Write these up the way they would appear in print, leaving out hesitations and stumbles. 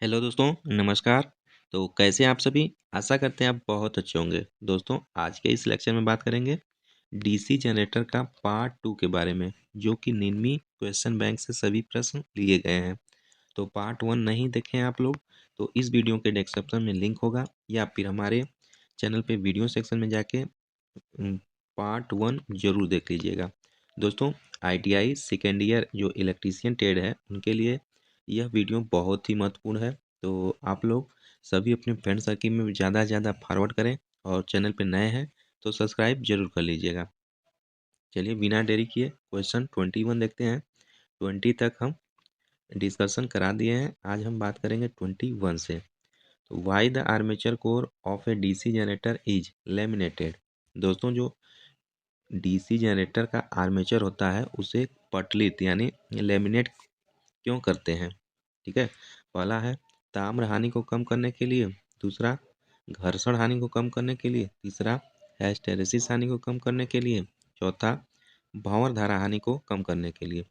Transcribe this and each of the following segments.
Hello दोस्तों, नमस्कार। तो कैसे हैं आप सभी? आशा करते हैं आप बहुत अच्छे होंगे। दोस्तों, आज के इस लेक्चर में बात करेंगे डीसी जनरेटर का पार्ट 2 के बारे में, जो कि निम्मी क्वेश्चन बैंक से सभी प्रश्न लिए गए हैं। तो पार्ट 1 नहीं देखे हैं आप लोग, तो इस वीडियो के डिस्क्रिप्शन में लिंक होगा या फिर हमारे चैनल पे वीडियो सेक्शन में जाके पार्ट 1 जरूर देख लीजिएगा। दोस्तों, आईटीआई सेकेंड ईयर जो इलेक्ट्रीशियन ट्रेड है, उनके लिए यह वीडियो बहुत ही महत्वपूर्ण है। तो आप लोग सभी अपने फ्रेंड सर्किल में ज़्यादा से ज़्यादा फॉरवर्ड करें और चैनल पे नए हैं तो सब्सक्राइब जरूर कर लीजिएगा। चलिए बिना देरी किए क्वेश्चन 21 देखते हैं। 20 तक हम डिस्कशन करा दिए हैं, आज हम बात करेंगे 21 से। तो why the armature core of A DC generator is laminated. दोस्तों, जो डीसी जनरेटर का आर्मेचर होता है उसे पटलित यानी लेमिनेट क्यों करते हैं? ठीक है, पहला है ताम्र हानि को कम करने के लिए, दूसरा घर्षण हानि को कम करने के लिए, तीसरा हिस्टैरिसीस हानि को कम करने के लिए, चौथा भंवर धारा हानि को कम करने के लिए।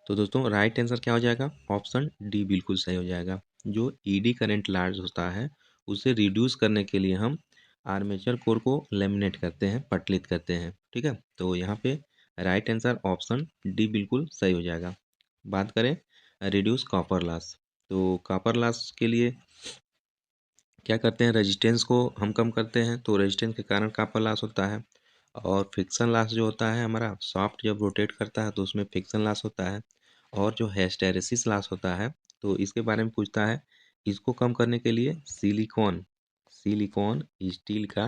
तो दोस्तों, राइट आंसर क्या हो जाएगा? ऑप्शन डी बिल्कुल सही हो जाएगा। जो ईडी करंट लार्ज होता है उसे रिड्यूस करने के लिए हम आर्मेचर कोर को लेमिनेट करते हैं, पटलित करते हैं। ठीक है, तो यहाँ पे राइट आंसर ऑप्शन डी बिल्कुल सही हो जाएगा। बात करें रिड्यूस कॉपर लॉस, तो कॉपर लॉस के लिए क्या करते हैं? रेजिस्टेंस को हम कम करते हैं, तो रेजिस्टेंस के कारण कॉपर लॉस होता है। और फ्रिक्शन लॉस जो होता है हमारा, सॉफ्ट जब रोटेट करता है तो उसमें फ्रिक्शन लॉस होता है। और जो हिस्टैरिसीस लॉस होता है, तो इसके बारे में पूछता है। इसको कम करने के लिए सिलिकॉन सिलिकॉन स्टील का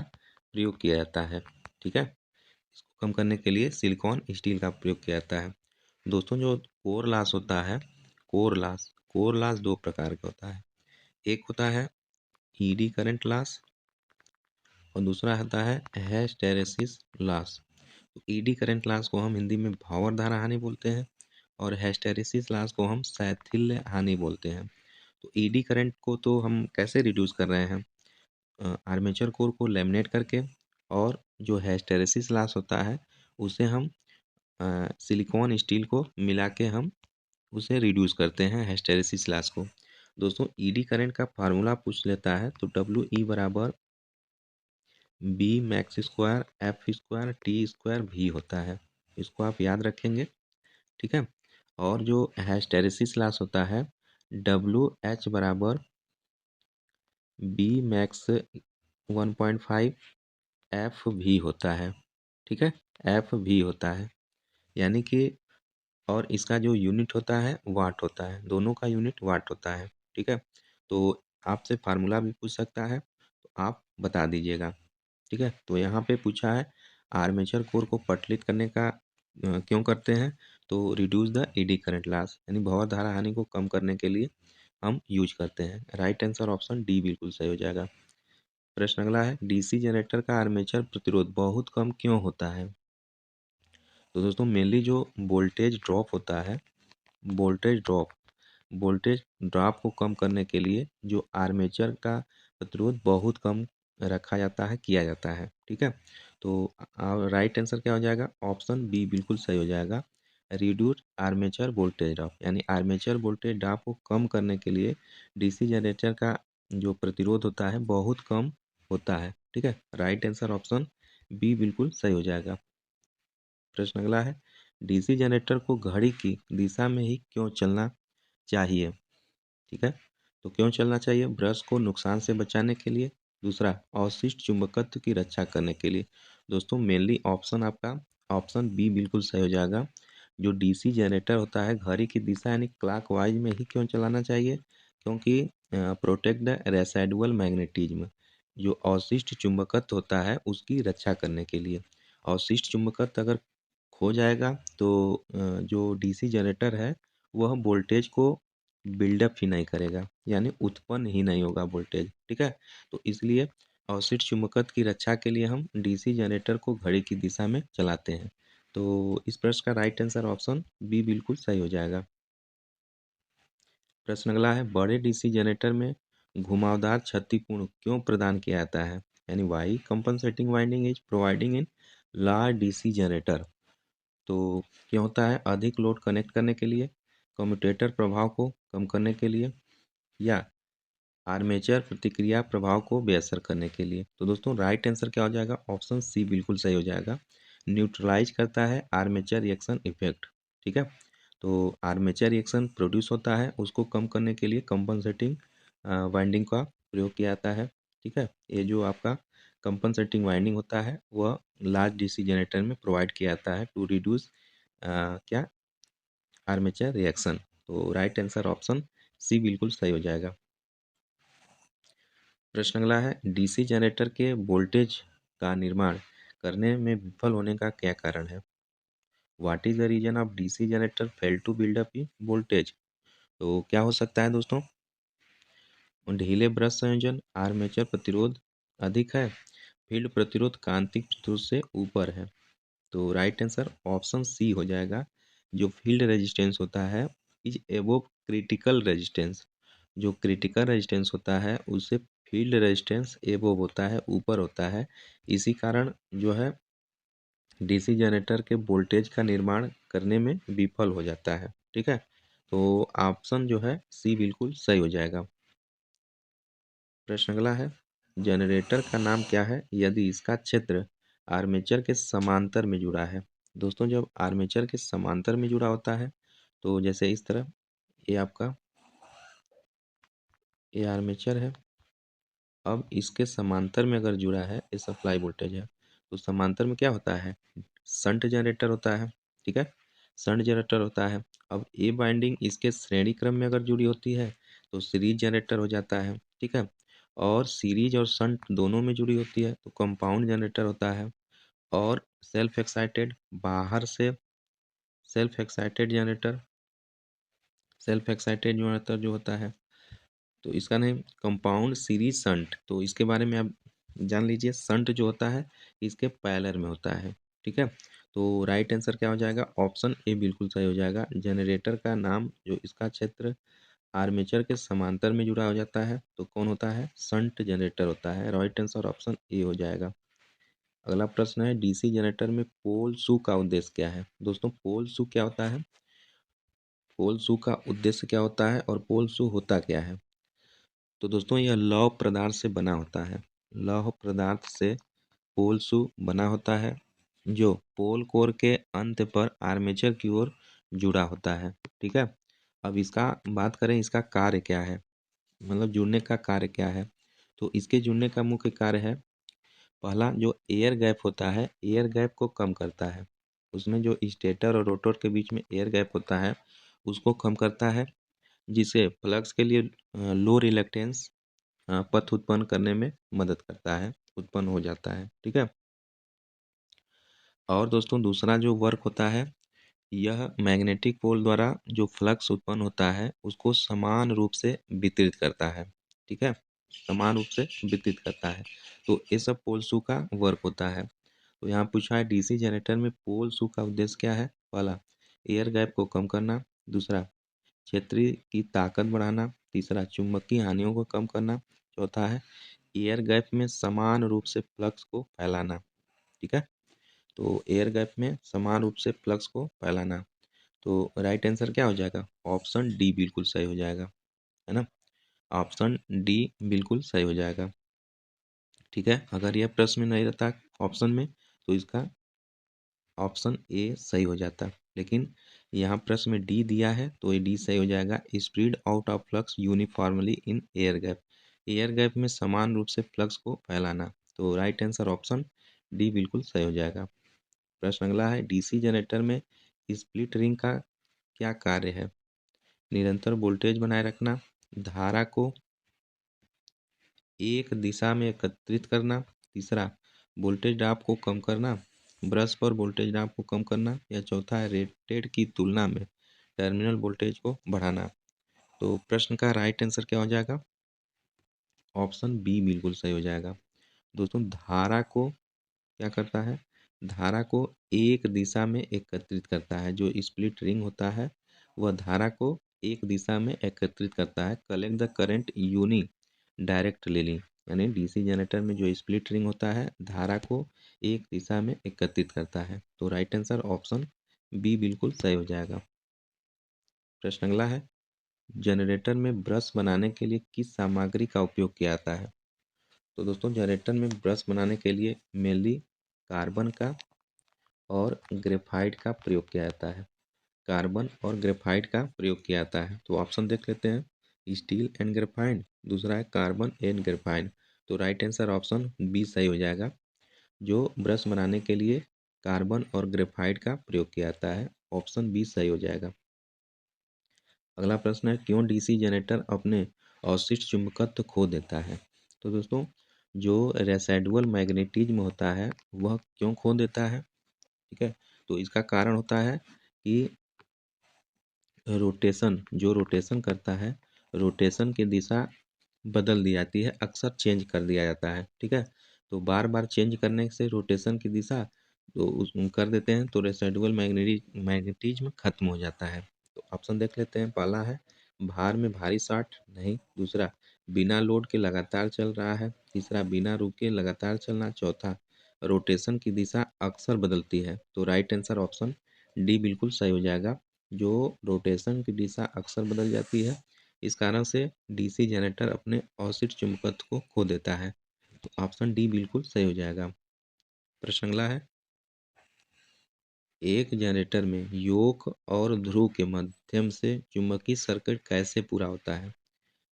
प्रयोग किया जाता है। ठीक है, इसको कम करने के लिए सिलिकॉन स्टील का प्रयोग किया जाता है। दोस्तों, जो कोर लॉस होता है, कोर लॉस दो प्रकार का होता है। एक होता है ईडी करंट लॉस और दूसरा होता है हिस्टैरिसीस लॉस। तो ईडी करंट लॉस को हम हिंदी में भंवर धारा हानि बोलते हैं और हिस्टैरिसीस लॉस को हम शैथिल्य हानि बोलते हैं। तो ईडी करंट को तो हम कैसे रिड्यूस कर रहे हैं? आर्मेचर कोर को लेमिनेट करके। और जो हिस्टैरिसीस लॉस होता है उसे हम सिलिकॉन स्टील को मिला के हम उसे रिड्यूस करते हैं, हिस्टैरिसीस लॉस को। दोस्तों, ईडी करंट का फार्मूला पूछ लेता है तो डब्ल्यू ई बराबर B max square F square T square भी होता है। इसको आप याद रखेंगे। ठीक है, और जो हिस्टैरिसीस लॉस होता है डब्ल्यू एच बराबर बी मैक्स 1.5 एफ भी होता है। ठीक है, एफ भी होता है, यानी कि और इसका जो यूनिट होता है वाट होता है, दोनों का यूनिट वाट होता है। ठीक है, तो आपसे फार्मूला भी पूछ सकता है तो आप बता दीजिएगा। ठीक है, तो यहाँ पे पूछा है आर्मेचर कोर को पटलित करने का क्यों करते हैं? तो reduce the eddy current loss, यानी भंवर धारा हानि को कम करने के लिए हम यूज करते हैं। राइट आंसर ऑप्शन डी बिल्कुल सही हो जाएगा। प्रश्न अगला है, डीसी जनरेटर का आर्मेचर प्रतिरोध बहुत कम क्यों होता है? तो दोस्तों, मेनली जो वोल्टेज ड्रॉप होता है, वोल्टेज ड्रॉप वोल्टेज ड्रॉप को कम करने के लिए जो आर्मेचर का प्रतिरोध बहुत कम रखा जाता है, किया जाता है। ठीक है, तो राइट आंसर क्या हो जाएगा? ऑप्शन बी बिल्कुल सही हो जाएगा। रिड्यूस आर्मेचर वोल्टेज ड्रॉप, यानी आर्मेचर वोल्टेज ड्रॉप को कम करने के लिए डीसी जनरेटर का जो प्रतिरोध होता है बहुत कम होता है। ठीक है, राइट आंसर ऑप्शन बी बिल्कुल सही हो जाएगा। प्रश्न अगला है, डीसी जनरेटर को घड़ी की दिशा में ही क्यों चलना चाहिए? ठीक है, तो क्यों चलना चाहिए? ब्रश को नुकसान से बचाने के लिए, दूसरा अवशिष्ट चुंबकत्व की रक्षा करने के लिए। दोस्तों, मेनली ऑप्शन आपका ऑप्शन बी बिल्कुल सही हो जाएगा। जो डीसी जनरेटर होता है घड़ी की दिशा यानी क्लॉकवाइज में ही क्यों चलाना चाहिए? क्योंकि प्रोटेक्ट द रेसिडुअल मैग्नेटिज्म, जो अवशिष्ट चुंबकत्व होता है उसकी रक्षा करने के लिए। अवशिष्ट चुंबकत्व अगर खो जाएगा तो जो डीसी जनरेटर है वह वोल्टेज को बिल्डअप ही नहीं करेगा, यानी उत्पन्न ही नहीं होगा वोल्टेज। ठीक है, तो इसलिए अवशिष्ट चुंबकत्व की रक्षा के लिए हम डीसी जनरेटर को घड़ी की दिशा में चलाते हैं। तो इस प्रश्न का राइट आंसर ऑप्शन बी बिल्कुल सही हो जाएगा। प्रश्न अगला है, बड़े डीसी जनरेटर में घुमावदार क्षतिपूर्ण क्यों प्रदान किया जाता है? यानी why compensating winding is providing in large DC generator. तो क्या होता है? अधिक लोड कनेक्ट करने के लिए, कम्यूटेटर प्रभाव को कम करने के लिए, या आर्मेचर प्रतिक्रिया प्रभाव को बेअसर करने के लिए। तो दोस्तों राइट आंसर क्या हो जाएगा? ऑप्शन सी बिल्कुल सही हो जाएगा। न्यूट्रलाइज करता है आर्मेचर रिएक्शन इफेक्ट। ठीक है, तो आर्मेचर रिएक्शन प्रोड्यूस होता है, उसको कम करने के लिए कंपनसेटिंग वाइंडिंग का प्रयोग किया जाता है। ठीक है, ये जो आपका कंपनसेटिंग वाइंडिंग होता है वह लार्ज डीसी जनरेटर में प्रोवाइड किया जाता है टू रिड्यूस क्या आर्मेचर रिएक्शन। तो राइट आंसर ऑप्शन सी बिल्कुल सही हो जाएगा। प्रश्न अगला है, डीसी जनरेटर के वोल्टेज का निर्माण करने में विफल होने का क्या कारण है? What is the reason of DC generator fail to build up voltage? तो क्या हो सकता है दोस्तों? ढीले ब्रश संयोजन, आर्मेचर प्रतिरोध अधिक है, फील्ड प्रतिरोध कांतिक प्रतिरोध से ऊपर है। तो राइट आंसर ऑप्शन सी हो जाएगा। जो फील्ड रेजिस्टेंस होता है इज एबोव क्रिटिकल रेजिस्टेंस। जो क्रिटिकल रेजिस्टेंस होता है उससे फील्ड रेजिस्टेंस एबोव होता है, ऊपर होता है। इसी कारण जो है डीसी जनरेटर के वोल्टेज का निर्माण करने में विफल हो जाता है। ठीक है, तो ऑप्शन जो है सी बिल्कुल सही हो जाएगा। प्रश्न अगला है, जनरेटर का नाम क्या है यदि इसका क्षेत्र आर्मेचर के समांतर में जुड़ा है? दोस्तों जब आर्मेचर के समांतर में जुड़ा होता है तो जैसे इस तरह ये आपका ये आर्मेचर है, अब इसके समांतर में अगर जुड़ा है, ये सप्लाई वोल्टेज है, तो समांतर में क्या होता है? शंट जनरेटर होता है। ठीक है, शंट जनरेटर होता है। अब ए बाइंडिंग इसके श्रेणी क्रम में अगर जुड़ी होती है तो सीरीज जनरेटर हो जाता है। ठीक है, और सीरीज और शंट दोनों में जुड़ी होती है तो कंपाउंड जनरेटर होता है। और सेल्फ एक्साइटेड बाहर से self excited generator self excited generator जो होता है तो इसका नेम कंपाउंड सीरीज शंट। तो इसके बारे में आप जान लीजिए, शंट जो होता है इसके पैरेलल में होता है। ठीक है, तो राइट आंसर क्या हो जाएगा? ऑप्शन ए बिल्कुल सही हो जाएगा। जनरेटर का नाम जो इसका क्षेत्र आर्मेचर के समांतर में जुड़ा हो जाता है तो कौन होता है? शंट जनरेटर होता है। राइट आंसर ऑप्शन ए हो जाएगा। अगला प्रश्न है, डीसी जनरेटर में पोल शू का उद्देश्य क्या है? दोस्तों पोल शू क्या होता है? पोल शू का उद्देश्य क्या होता है और पोल शू होता क्या है? तो दोस्तों यह लौह पदार्थ से बना होता है। लौह पदार्थ से पोल शू बना होता है जो पोल कोर के अंत पर आर्मेचर की ओर जुड़ा होता है। ठीक है, अब इसका बात करें, इसका कार्य क्या है, मतलब जुड़ने का कार्य क्या है? तो इसके जुड़ने का मुख्य कार्य है, पहला जो एयर गैप होता है, एयर गैप को कम करता है। उसमें जो स्टेटर और रोटर के बीच में एयर गैप होता है उसको कम करता है, जिसे फ्लक्स के लिए लो रिलक्टेंस पथ उत्पन्न करने में मदद करता है, उत्पन्न हो जाता है। ठीक है, और दोस्तों दूसरा जो वर्क होता है, यह मैग्नेटिक पोल द्वारा जो फ्लक्स उत्पन्न होता है उसको समान रूप से वितरित करता है। ठीक है, समान रूप से वितरित करता है। तो ये सब पोल शू का वर्क होता है। तो यहाँ पूछा है डीसी जनरेटर में पोल शू का उद्देश्य क्या है? पहला एयर गैप को कम करना, दूसरा क्षेत्रीय की ताकत बढ़ाना, तीसरा चुंबकीय हानियों को कम करना, चौथा है एयर गैप में समान रूप से फ्लक्स को फैलाना। ठीक है, तो एयर गैप में समान रूप से फ्लक्स को फैलाना। तो राइट आंसर क्या हो जाएगा? ऑप्शन डी बिल्कुल सही हो जाएगा, है ना? ऑप्शन डी बिल्कुल सही हो जाएगा। ठीक है, अगर यह प्रश्न में नहीं रहता ऑप्शन में तो इसका ऑप्शन ए सही हो जाता, लेकिन यहाँ प्रश्न में डी दिया है तो ये डी सही हो जाएगा। Spread out of flux uniformly in air gap, air gap में समान रूप से फ्लक्स को फैलाना। तो राइट आंसर ऑप्शन डी बिल्कुल सही हो जाएगा। प्रश्न अगला है, डीसी जनरेटर में स्प्लिट रिंग का क्या कार्य है? निरंतर वोल्टेज बनाए रखना, धारा को एक दिशा में एकत्रित करना, तीसरा वोल्टेज ड्रॉप को कम करना, ब्रश पर वोल्टेज ड्रॉप को कम करना, या चौथा है रेटेड की तुलना में टर्मिनल वोल्टेज को बढ़ाना। तो प्रश्न का राइट आंसर क्या हो जाएगा? ऑप्शन बी बिल्कुल सही हो जाएगा। दोस्तों धारा को क्या करता है? धारा को एक दिशा में एकत्रित करता है। जो स्प्लिट रिंग होता है वह धारा को एक दिशा में एकत्रित करता है। Collect the current unidirectionally, यानी डीसी जनरेटर में जो स्प्लिट रिंग होता है धारा को एक दिशा में एकत्रित करता है। तो राइट आंसर ऑप्शन बी बिल्कुल सही हो जाएगा। प्रश्न अगला है, जनरेटर में ब्रश बनाने के लिए किस सामग्री का उपयोग किया जाता है? तो दोस्तों जनरेटर में ब्रश बनाने के लिए मेनली कार्बन का और ग्रेफाइट का प्रयोग किया जाता है। कार्बन और ग्रेफाइट का प्रयोग किया जाता है। तो ऑप्शन देख लेते हैं, स्टील एंड ग्रेफाइट, दूसरा है कार्बन एंड ग्रेफाइट। तो राइट आंसर ऑप्शन बी सही हो जाएगा। जो ब्रश बनाने के लिए कार्बन और ग्रेफाइट का प्रयोग किया जाता है, ऑप्शन बी सही हो जाएगा। अगला प्रश्न है, क्यों डीसी जनरेटर अपने अवशिष्ट चुंबकत्व खो देता है? तो दोस्तों जो रेसिडुअल मैग्नेटिज्म होता है वह क्यों खो देता है? ठीक है, तो इसका कारण होता है कि रोटेशन, जो रोटेशन करता है, रोटेशन की दिशा बदल दी जाती है, अक्सर चेंज कर दिया जाता है। ठीक है, तो बार बार चेंज करने से रोटेशन की दिशा तो उस कर देते हैं, तो रेसिडुअल मैग्नेटिज्म खत्म हो जाता है। तो ऑप्शन देख लेते हैं, पहला है भार में भारी शॉट नहीं, दूसरा बिना लोड के लगातार चल रहा है, तीसरा बिना रुके लगातार चलना, चौथा रोटेशन की दिशा अक्सर बदलती है। तो राइट आंसर ऑप्शन डी बिल्कुल सही हो जाएगा। जो रोटेशन की दिशा अक्सर बदल जाती है, इस कारण से डीसी जनरेटर अपने अवशिष्ट चुंबकत्व को खो देता है। तो ऑप्शन डी बिल्कुल सही हो जाएगा। प्रश्न अगला है, एक जनरेटर में योक और ध्रुव के माध्यम से चुंबकीय सर्किट कैसे पूरा होता है?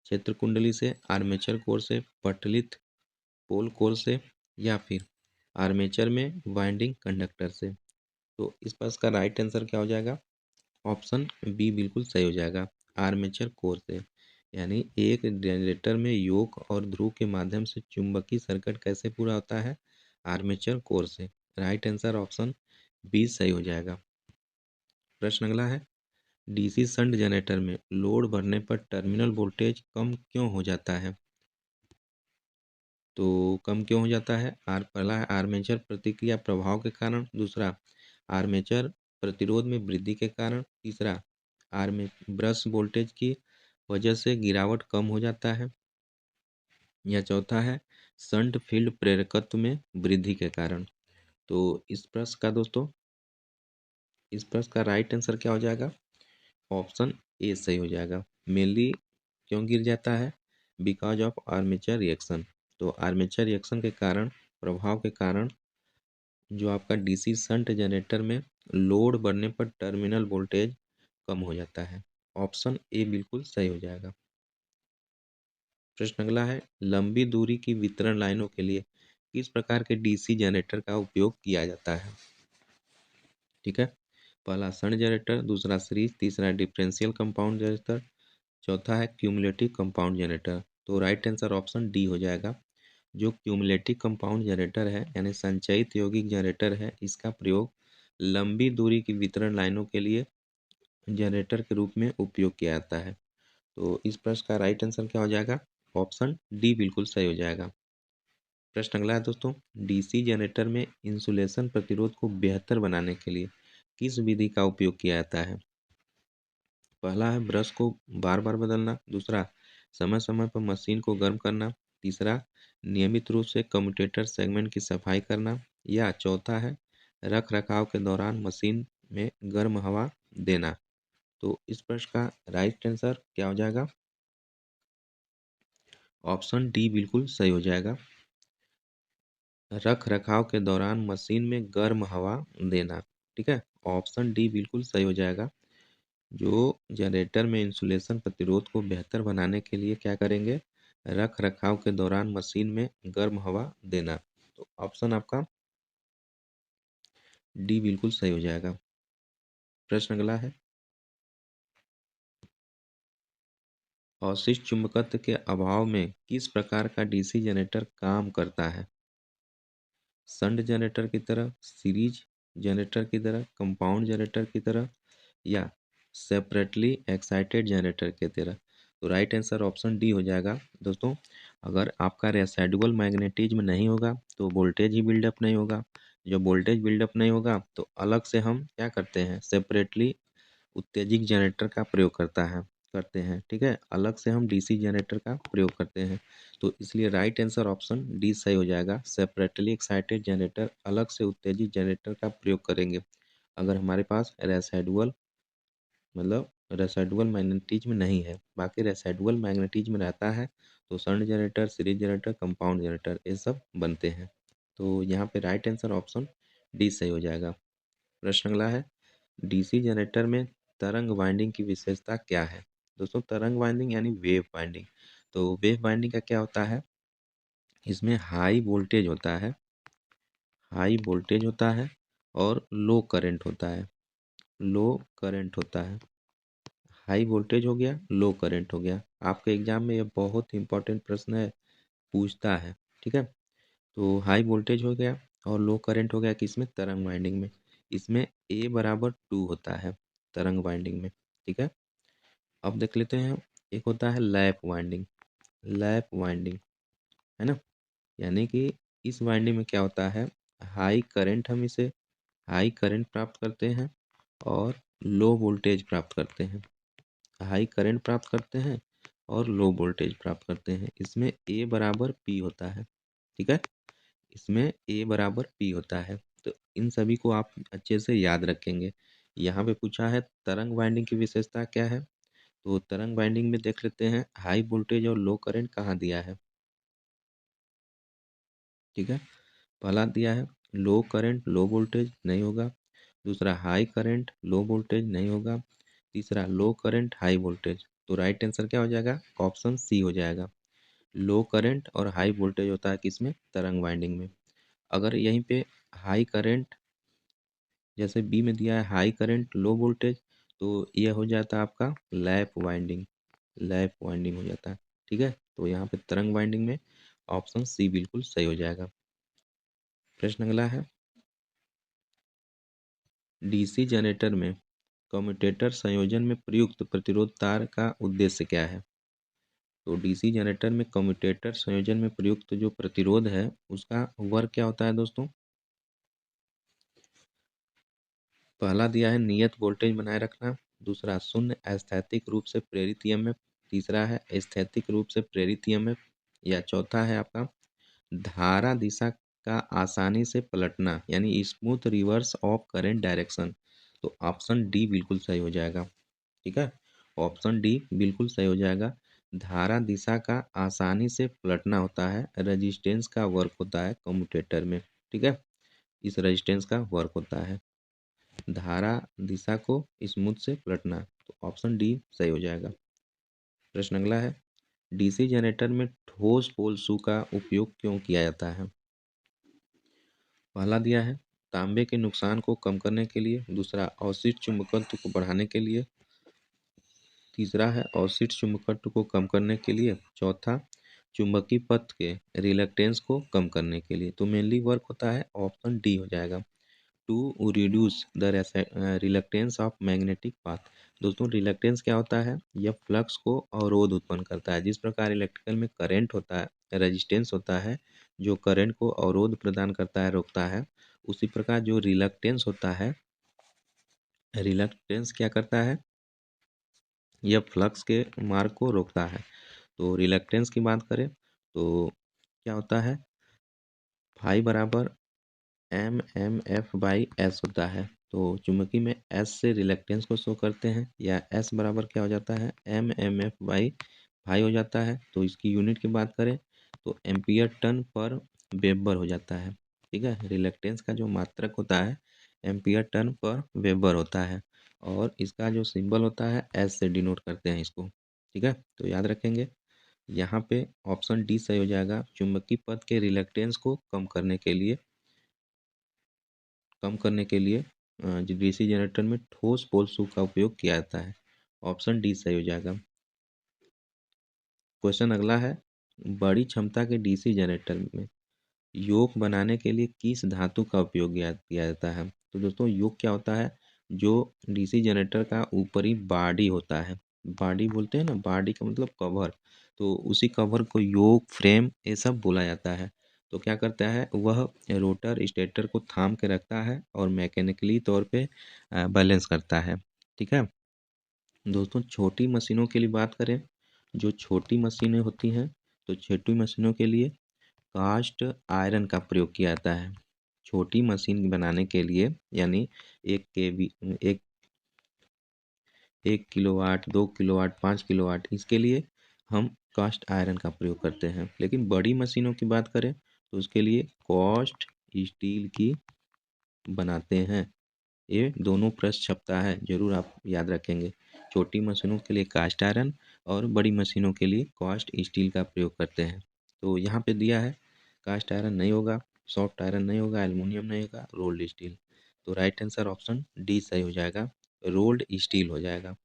क्षेत्र कुंडली से, आर्मेचर कोर से, पटलित पोल कोर से, या फिर आर्मेचर में वाइंडिंग कंडक्टर से? तो इस पर इसका राइट आंसर क्या हो जाएगा? ऑप्शन बी बिल्कुल सही हो जाएगा, आर्मेचर कोर से। यानी एक जनरेटर में योक और ध्रुव के माध्यम से चुंबकीय सर्किट कैसे पूरा होता है? आर्मेचर कोर से। राइट आंसर ऑप्शन बी सही हो जाएगा। प्रश्न अगला है, डीसी शंट जनरेटर में लोड बढ़ने पर टर्मिनल वोल्टेज कम क्यों हो जाता है? तो कम क्यों हो जाता है? पहला है आर्मेचर प्रतिक्रिया प्रभाव के कारण, दूसरा आर्मेचर प्रतिरोध में वृद्धि के कारण, तीसरा आर्मे ब्रश वोल्टेज की वजह से गिरावट कम हो जाता है, या चौथा है शंट फील्ड प्रेरकत्व में वृद्धि के कारण। तो इस प्रश्न का राइट आंसर क्या हो जाएगा? ऑप्शन ए सही हो जाएगा। मेनली क्यों गिर जाता है? Because of armature reaction. तो आर्मेचर रिएक्शन के कारण, प्रभाव के कारण जो आपका डीसी शंट जनरेटर में लोड बढ़ने पर टर्मिनल वोल्टेज कम हो जाता है। ऑप्शन ए बिल्कुल सही हो जाएगा। प्रश्न अगला है, लंबी दूरी की वितरण लाइनों के लिए किस प्रकार के डीसी जनरेटर का उपयोग किया जाता है? ठीक है, पहला शंट जनरेटर, दूसरा सीरीज, तीसरा डिफरेंशियल कंपाउंड जनरेटर, चौथा है क्यूमुलेटिव कंपाउंड जनरेटर। तो राइट आंसर ऑप्शन डी हो जाएगा। जो क्यूमुलेटिव कंपाउंड जनरेटर है, यानी संचयित यौगिक जनरेटर है, इसका प्रयोग लंबी दूरी की वितरण लाइनों के लिए जनरेटर के रूप में उपयोग किया जाता है। तो इस प्रश्न का राइट आंसर क्या हो जाएगा? ऑप्शन डी बिल्कुल सही हो जाएगा। प्रश्न अगला है दोस्तों, डीसी जनरेटर में इंसुलेशन प्रतिरोध को बेहतर बनाने के लिए किस विधि का उपयोग किया जाता है? पहला है ब्रश को बार बार बदलना, दूसरा समय समय पर मशीन को गर्म करना, तीसरा नियमित रूप से कम्यूटेटर सेगमेंट की सफाई करना, या चौथा है रख रखाव के दौरान मशीन में गर्म हवा देना। तो इस प्रश्न का राइट आंसर क्या हो जाएगा? ऑप्शन डी बिल्कुल सही हो जाएगा, रख रखाव के दौरान मशीन में गर्म हवा देना। ठीक है, ऑप्शन डी बिल्कुल सही हो जाएगा। जो जनरेटर में इंसुलेशन प्रतिरोध को बेहतर बनाने के लिए क्या करेंगे? रख रखाव के दौरान मशीन में गर्म हवा देना। तो ऑप्शन आपका डी बिल्कुल सही हो जाएगा। प्रश्न अगला है, अवशिष्ट चुंबकत्व के अभाव में किस प्रकार का डीसी जनरेटर काम करता है? शंट जनरेटर की तरह, सीरीज जनरेटर की तरह, कंपाउंड जनरेटर की तरह, या सेपरेटली एक्साइटेड जनरेटर की तरह? तो राइट आंसर ऑप्शन डी हो जाएगा दोस्तों। अगर आपका रेसिडुअल मैग्नेटिज्म नहीं होगा तो वोल्टेज ही बिल्डअप नहीं होगा। जब वोल्टेज बिल्डअप नहीं होगा तो अलग से हम क्या करते हैं? सेपरेटली उत्तेजित जनरेटर का प्रयोग करते हैं। ठीक है, अलग से हम डीसी जनरेटर का प्रयोग करते हैं। तो इसलिए राइट आंसर ऑप्शन डी सही हो जाएगा। सेपरेटली एक्साइटेड जनरेटर, अलग से उत्तेजित जनरेटर का प्रयोग करेंगे अगर हमारे पास रेसिडुअल मतलब रेसिडुअल मैग्नेटिज्म नहीं है। बाकी रेसिडुअल मैग्नेटिज्म रहता है तो shunt generator, series generator, compound generator ये सब बनते हैं। तो यहाँ पे राइट आंसर ऑप्शन डी सही हो जाएगा। प्रश्न अगला है, डीसी जनरेटर में तरंग वाइंडिंग की विशेषता क्या है? दोस्तों तरंग वाइंडिंग यानी वेव वाइंडिंग। तो वेव वाइंडिंग का क्या होता है, इसमें हाई वोल्टेज होता है, हाई वोल्टेज होता है और लो करंट होता है, लो करंट होता है। हाई वोल्टेज हो गया, लो करंट हो गया। आपके एग्जाम में ये बहुत इंपॉर्टेंट प्रश्न है, पूछता है। ठीक है, तो हाई वोल्टेज हो गया और लो करंट हो गया किसमें? तरंग वाइंडिंग में। इसमें ए बराबर 2 होता है तरंग वाइंडिंग में। ठीक है, अब देख लेते हैं, एक होता है लैप वाइंडिंग। लैप वाइंडिंग है ना, यानी कि इस वाइंडिंग में क्या होता है, हाई करंट, हम इसे हाई करंट प्राप्त करते हैं और लो वोल्टेज प्राप्त करते हैं। हाई करंट प्राप्त करते हैं और लो वोल्टेज प्राप्त करते हैं। इसमें ए बराबर पी होता है। ठीक है, इसमें ए बराबर पी होता है। तो इन सभी को आप अच्छे से याद रखेंगे। यहाँ पे पूछा है तरंग वाइंडिंग की विशेषता क्या है, तो तरंग वाइंडिंग में देख लेते हैं हाई वोल्टेज और लो करंट कहाँ दिया है। ठीक है, पहला दिया है लो करंट लो वोल्टेज, नहीं होगा। दूसरा हाई करंट लो वोल्टेज, नहीं होगा। तीसरा लो करंट हाई वोल्टेज। तो राइट आंसर क्या हो जाएगा? ऑप्शन सी हो जाएगा। लो करंट और हाई वोल्टेज होता है किसमें? तरंग वाइंडिंग में। अगर यहीं पे हाई करंट, जैसे बी में दिया है हाई करंट लो वोल्टेज, तो यह हो जाता है आपका लैप वाइंडिंग। लैप वाइंडिंग हो जाता है। ठीक है, तो यहाँ पे तरंग वाइंडिंग में ऑप्शन सी बिल्कुल सही हो जाएगा। प्रश्न अगला है, डीसी जनरेटर में कम्यूटेटर संयोजन में प्रयुक्त प्रतिरोध तार का उद्देश्य क्या है? तो डीसी जनरेटर में कम्यूटेटर संयोजन में प्रयुक्त जो प्रतिरोध है उसका वर्क क्या होता है दोस्तों? पहला दिया है नियत वोल्टेज बनाए रखना। दूसरा शून्य अस्थैतिक रूप से प्रेरित ईएमएफ। तीसरा है स्थैतिक रूप से प्रेरित ईएमएफ। या चौथा है आपका धारा दिशा का आसानी से पलटना, यानी smooth reverse of current direction. तो ऑप्शन डी बिल्कुल सही हो जाएगा। ठीक है, ऑप्शन डी बिल्कुल सही हो जाएगा। धारा दिशा का आसानी से पलटना होता है, रेजिस्टेंस का वर्क होता है कम्यूटेटर में। ठीक है, इस रेजिस्टेंस का वर्क होता है धारा दिशा को स्मूथ से पलटना। तो ऑप्शन डी सही हो जाएगा। प्रश्न अगला है, डीसी जनरेटर में ठोस पोल शू का उपयोग क्यों किया जाता है? पहला दिया है तांबे के नुकसान को कम करने के लिए। दूसरा अवशिष्ट चुंबकत्व को बढ़ाने के लिए। तीसरा है अवशिष्ट चुंबकत्व को कम करने के लिए। चौथा चुंबकीय पथ के रिलक्टेंस को कम करने के लिए। तो मेनली वर्क होता है, ऑप्शन डी हो जाएगा, to reduce the reluctance of magnetic path. दोस्तों रिलक्टेंस क्या होता है? यह फ्लक्स को अवरोध उत्पन्न करता है। जिस प्रकार इलेक्ट्रिकल में करंट होता है, रेजिस्टेंस होता है जो करंट को अवरोध प्रदान करता है, रोकता है, उसी प्रकार जो रिलक्टेंस होता है, रिलक्टेंस क्या करता है? यह फ्लक्स के मार्ग को रोकता है। तो रिलक्टेंस की बात करें तो क्या होता है, फाई बराबर एम एफ बाई एस होता है। तो चुंबकीय में एस से रिलक्टेंस को शो करते हैं, या एस बराबर क्या हो जाता है? एम एफ बाई हो जाता है। तो इसकी यूनिट की बात करें तो एम्पियर टन पर वेबर हो जाता है। ठीक है, रिलक्टेंस का जो मात्रक होता है एम्पियर टन पर वेबर होता है, और इसका जो सिंबल होता है एस से डिनोट करते हैं इसको। ठीक है, तो याद रखेंगे। यहाँ पे ऑप्शन डी सही हो जाएगा, चुंबकीय पथ के रिलक्टेंस को कम करने के लिए, डीसी जनरेटर में ठोस पोल शू का उपयोग किया जाता है। ऑप्शन डी सही हो जाएगा। क्वेश्चन अगला है, बड़ी क्षमता के डीसी जनरेटर में योक बनाने के लिए किस धातु का उपयोग किया जाता है? तो दोस्तों योक क्या होता है? जो डीसी जनरेटर का ऊपरी बॉडी होता है, बॉडी बोलते हैं ना, बॉडी का मतलब कवर, तो उसी कवर को योक फ्रेम ये सब बोला जाता है। तो क्या करता है वह, रोटर स्टेटर को थाम के रखता है और मैकेनिकली तौर पे बैलेंस करता है। ठीक है दोस्तों, छोटी मशीनों के लिए बात करें, जो छोटी मशीनें होती हैं, तो छोटी मशीनों के लिए कास्ट आयरन का प्रयोग किया जाता है। छोटी मशीन बनाने के लिए, यानी एक केवी एक 1 किलोवाट, 2 किलोवाट, 5 किलोवाट, इसके लिए हम कास्ट आयरन का प्रयोग करते हैं। लेकिन बड़ी मशीनों की बात करें तो उसके लिए कास्ट स्टील की बनाते हैं। ये दोनों प्रश्न छपता है, ज़रूर आप याद रखेंगे। छोटी मशीनों के लिए कास्ट आयरन और बड़ी मशीनों के लिए कास्ट स्टील का प्रयोग करते हैं। तो यहाँ पे दिया है कास्ट आयरन नहीं होगा, सॉफ्ट आयरन नहीं होगा, एल्युमिनियम नहीं होगा, रोल्ड स्टील। तो राइट आंसर ऑप्शन डी सही हो जाएगा, रोल्ड स्टील हो जाएगा।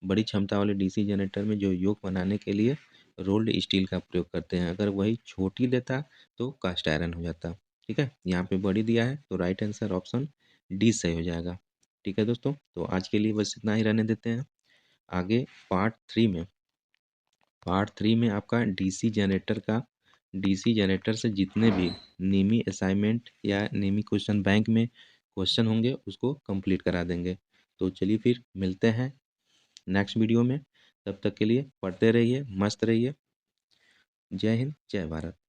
बड़ी क्षमता वाले डीसी जनरेटर में जो योग बनाने के लिए रोल्ड स्टील का प्रयोग करते हैं। अगर वही छोटी देता तो कास्ट आयरन हो जाता। ठीक है, यहाँ पे बड़ी दिया है तो राइट आंसर ऑप्शन डी सही हो जाएगा। ठीक है दोस्तों, तो आज के लिए बस इतना ही रहने देते हैं। आगे पार्ट 3 में आपका डीसी जनरेटर से जितने भी नीमी असाइनमेंट या नीमी क्वेश्चन बैंक में क्वेश्चन होंगे उसको कंप्लीट करा देंगे। तो चलिए फिर मिलते हैं नेक्स्ट वीडियो में। तब तक के लिए पढ़ते रहिए, मस्त रहिए। जय हिंद, जय भारत।